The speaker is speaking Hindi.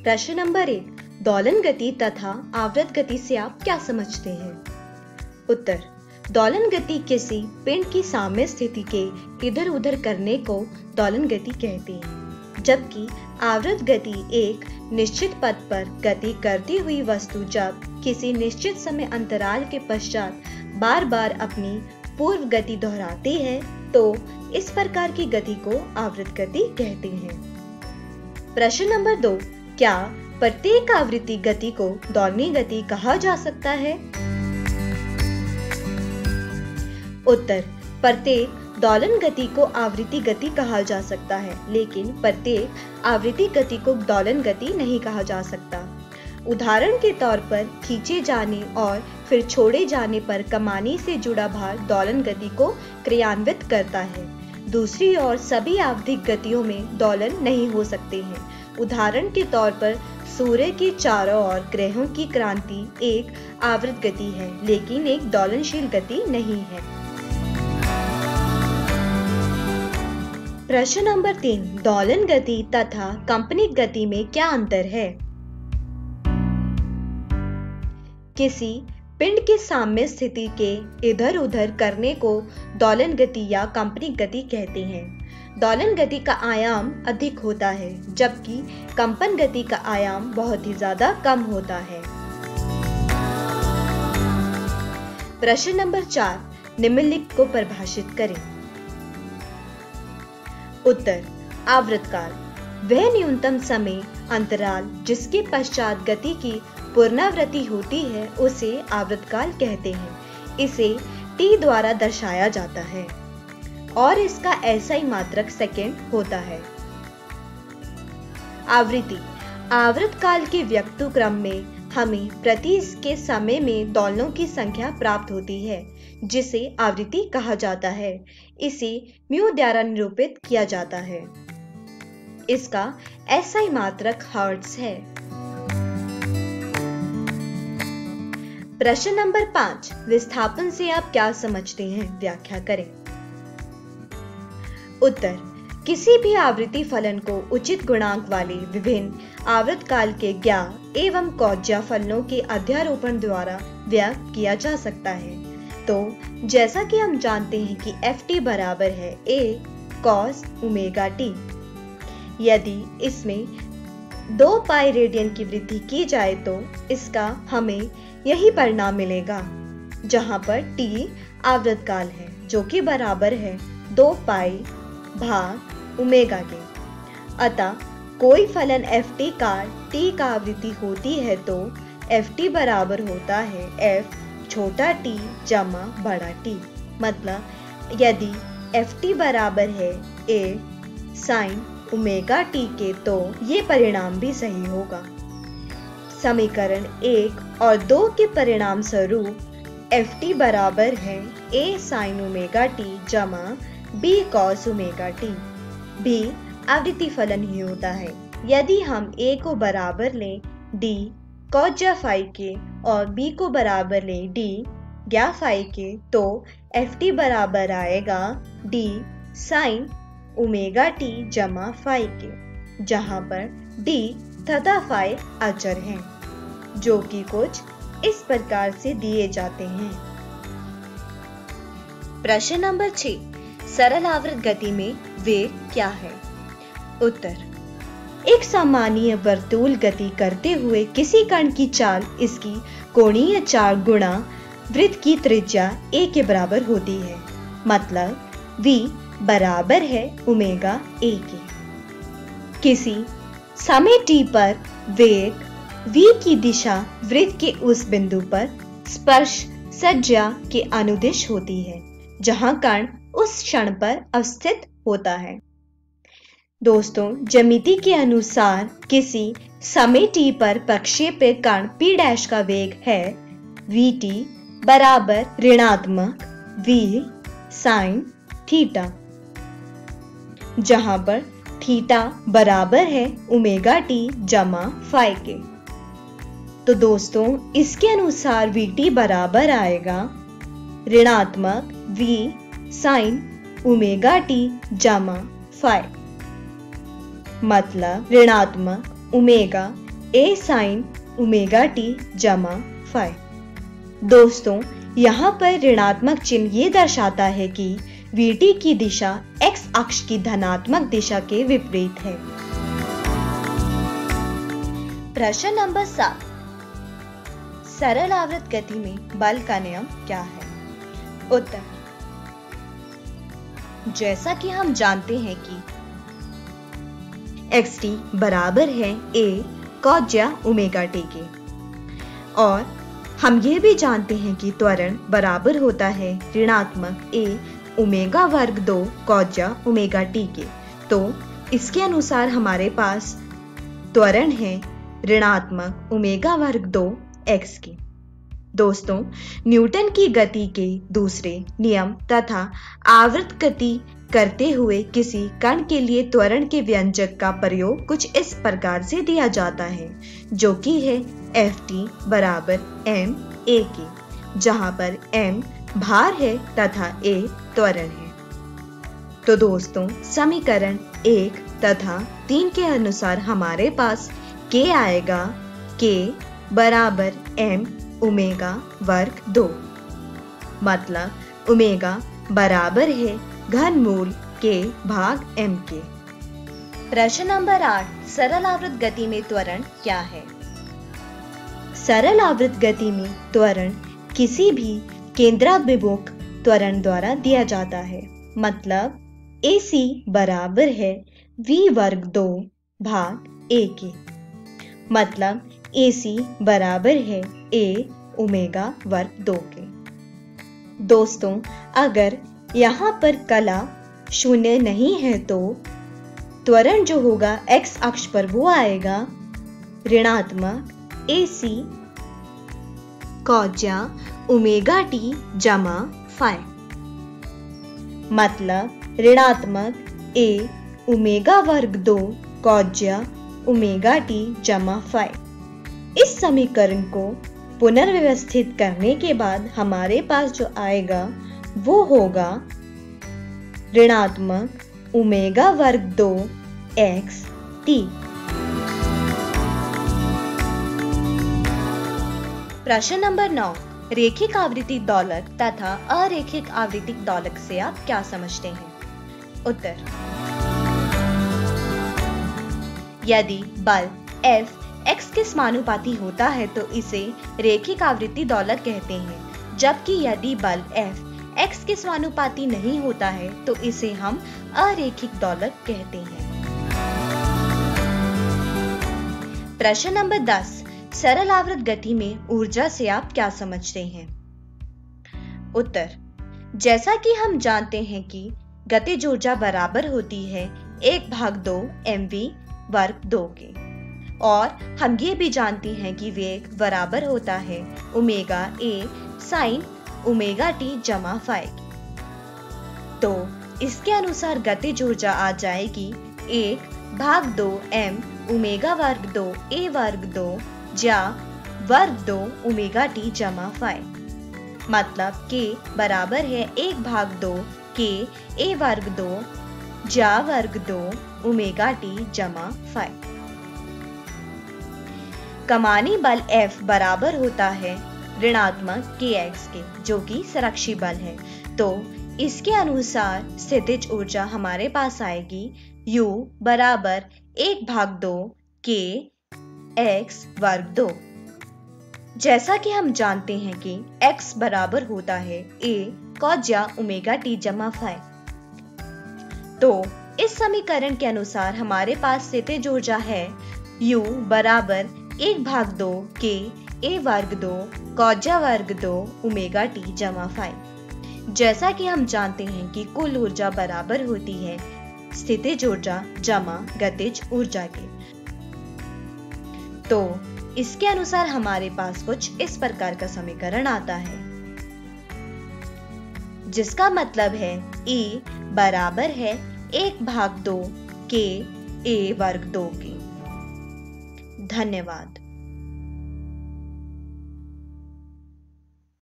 प्रश्न नंबर 1, दोलन गति तथा आवर्त गति से आप क्या समझते हैं? उत्तर, दोलन गति किसी पिंड की साम्य स्थिति के इधर उधर करने को दोलन गति कहते हैं, जबकि आवर्त गति एक निश्चित पथ पर गति करती हुई वस्तु जब किसी निश्चित समय अंतराल के पश्चात बार बार अपनी पूर्व गति दोहराती है तो इस प्रकार की गति को आवर्त गति कहते हैं। प्रश्न नंबर 2, क्या प्रत्येक आवृत्ति गति को दोलनी गति कहा जा सकता है? उत्तर, प्रत्येक दोलन गति को आवृत्ति गति कहा जा सकता है, लेकिन प्रत्येक आवृत्ति गति को दोलन गति नहीं कहा जा सकता। उदाहरण के तौर पर खींचे जाने और फिर छोड़े जाने पर कमानी से जुड़ा भार दोलन गति को क्रियान्वित करता है। दूसरी ओर सभी आवधिक गतियों में दोलन नहीं हो सकते हैं। उदाहरण के तौर पर सूर्य के चारों ओर ग्रहों की क्रांति एक आवर्त गति है, लेकिन एक दोलनशील गति नहीं है। प्रश्न नंबर 3, दोलन गति तथा कंपनिक गति में क्या अंतर है? किसी पिंड के साम्य स्थिति के इधर उधर करने को दोलन गति या कंपनिक गति कहते हैं। दोलन गति का आयाम अधिक होता है, जबकि कंपन गति का आयाम बहुत ही ज्यादा कम होता है। प्रश्न नंबर 4, निम्नलिखित को परिभाषित करें। उत्तर, आवर्तकाल वह न्यूनतम समय अंतराल जिसके पश्चात गति की पुनरावृत्ति होती है उसे आवर्तकाल कहते हैं। इसे t द्वारा दर्शाया जाता है और इसका SI मात्रक सेकंड होता है। आवृत्ति आवर्तकाल के व्युत्क्रम में हमें प्रति इसके समय में दोलनों की संख्या प्राप्त होती है, जिसे आवृत्ति कहा जाता है। इसे म्यू द्वारा निरूपित किया जाता है। इसका SI मात्रक हर्ट्ज है। प्रश्न नंबर 5, विस्थापन से आप क्या समझते हैं? व्याख्या करें। उत्तर, किसी भी आवृत्ति फलन को उचित गुणांक वाले विभिन्न आवर्तकाल के ज्ञा एवं कौज्या फलनों के अध्यारोपण द्वारा व्यक्त किया जा सकता है। तो जैसा कि हम जानते हैं कि Ft बराबर है A cos ओमेगा t। यदि इसमें 2 पाई रेडियन की वृद्धि की जाए तो इसका हमें यही परिणाम मिलेगा, जहां पर t आवर्तकाल है जो कि बराबर है 2 पाई भाग ओमेगा के। अतः कोई फलन Ft का t का आवृत्ति होती है तो Ft बराबर होता है f छोटा t जमा बड़ा t। मतलब यदि Ft बराबर है A sin ओमेगा t के तो ये परिणाम भी सही होगा। समीकरण 1 और 2 के परिणाम स्वरूप Ft बराबर है A sin ओमेगा t जमा B cos omega t। B आवृत्ति फलन ही होता है। यदि हम A को बराबर लें D कौज्या फाई के और B को बराबर लें D ज्ञा फाई के तो Ft बराबर आएगा D sin ओमेगा t जमा फाई के, जहां पर D तथा फाई अचर हैं, जो कि कुछ इस प्रकार से दिए जाते हैं। प्रश्न नंबर 6, सरल आवर्त गति में वेग क्या है? उत्तर, एक सामान्य वर्तुल गति करते हुए किसी कण की चाल इसकी कोणीय चाल गुणा वृत्त की त्रिज्या a के बराबर होती है। मतलब v बराबर है ओमेगा a के। किसी समय t पर वेग v की दिशा वृत्त के उस बिंदु पर स्पर्श सज्जा के अनुदिश होती है जहां कण उस क्षण पर अवस्थित होता है। दोस्तों, ज्यामिति के अनुसार किसी समय t पर प्रक्षेपित कण p' का वेग है vt बराबर ऋणात्मक v sin थीटा, जहां पर थीटा बराबर है ओमेगा t जमा फाई के। तो दोस्तों, इसके अनुसार vt बराबर आएगा ऋणात्मक v sin ओमेगा t जमा फाई। मतलब ऋणात्मक omega A sine omega T जमा फाई। दोस्तों, यहाँ पर ऋणात्मक चिन्ह ये दर्शाता है कि Vt की दिशा x अक्ष की धनात्मक दिशा के विपरीत है। प्रश्न नंबर 7, सरल आवर्त गति में बल का नियम क्या है? उत्तर, जैसा कि हम जानते हैं कि xt बराबर है a cos ज्या ओमेगा टी के, और हम ये भी जानते हैं कि त्वरण बराबर होता है ऋणात्मक a ओमेगा वर्ग 2 cos ज्या ओमेगा टी के। तो इसके अनुसार हमारे पास त्वरण है ऋणात्मक ओमेगा वर्ग 2 x की। दोस्तों, न्यूटन की गति के दूसरे नियम तथा आवर्त गति करते हुए किसी कण के लिए त्वरण के व्यंजक का प्रयोग कुछ इस प्रकार से दिया जाता है, जो कि है Ft बराबर m a के, जहां पर m भार है तथा a त्वरण है। तो दोस्तों, समीकरण 1 तथा 3 के अनुसार हमारे पास k आएगा k बराबर m ओमेगा वर्ग 2, मतलब ओमेगा बराबर है घनमूल k भाग m के। प्रश्न नंबर 8, सरल आवर्त गति में त्वरण क्या है? सरल आवर्त गति में त्वरण किसी भी केंद्राभिमुख त्वरण द्वारा दिया जाता है, मतलब AC बराबर है v वर्ग 2 भाग a के, मतलब AC बराबर है a ओमेगा वर्ग 2 के। दोस्तों, अगर यहाँ पर कला शून्य नहीं है तो त्वरण जो होगा x अक्ष पर वो आएगा ऋणात्मक AC cos ज्या ओमेगा टी जमा फाई, मतलब ऋणात्मक a ओमेगा वर्ग 2 cos ज्या ओमेगा टी जमा फाई। इस समीकरण को पुनर्व्यवस्थित करने के बाद हमारे पास जो आएगा वो होगा ऋणात्मक ओमेगा वर्ग 2 x t। प्रश्न नंबर 9, रेखिक आवृत्ति दोलक तथा अरेखिक आवृत्ति दोलक से आप क्या समझते हैं? उत्तर, यदि बल F x के समानुपाती होता है तो इसे रेखिक आवृत्ति दोलक कहते हैं, जबकि यदि बल F x के समानुपाती नहीं होता है तो इसे हम अरेखिक दोलक कहते हैं। प्रश्न नंबर 10, सरल आवर्त गति में ऊर्जा से आप क्या समझते हैं? उत्तर, जैसा कि हम जानते हैं कि गतिज ऊर्जा बराबर होती है 1/2 mv वर्ग 2 के, और हम ये भी जानते हैं कि वेग बराबर होता है omega a sine omega T जमा फाई। तो इसके अनुसार गतिज ऊर्जा आ जाएगी 1/2 m ओमेगा वर्ग 2 a वर्ग 2 ज्या वर्ग 2 ओमेगा टी जमा फाई, मतलब k बराबर है 1/2 k a वर्ग 2 ज्या वर्ग 2 ओमेगा टी जमा फाई। कमानी बल F बराबर होता है ऋणात्मक kx के, जो कि संरक्षी बल है। तो इसके अनुसार स्थितिज ऊर्जा हमारे पास आएगी U बराबर 1/2 k x वर्ग 2। जैसा कि हम जानते हैं कि x बराबर होता है a cos ज्या ओमेगा t जमा फाई। तो इस समीकरण के अनुसार हमारे पास स्थितिज ऊर्जा है U बराबर 1/2 k a वर्ग 2 cos ज्या वर्ग 2 ओमेगा t जमा फाई। जैसा कि हम जानते हैं कि कुल ऊर्जा बराबर होती है स्थितिज ऊर्जा जमा गतिज ऊर्जा के। तो इसके अनुसार हमारे पास कुछ इस प्रकार का समीकरण आता है, जिसका मतलब है E बराबर है 1/2 k a वर्ग 2 के। धन्यवाद।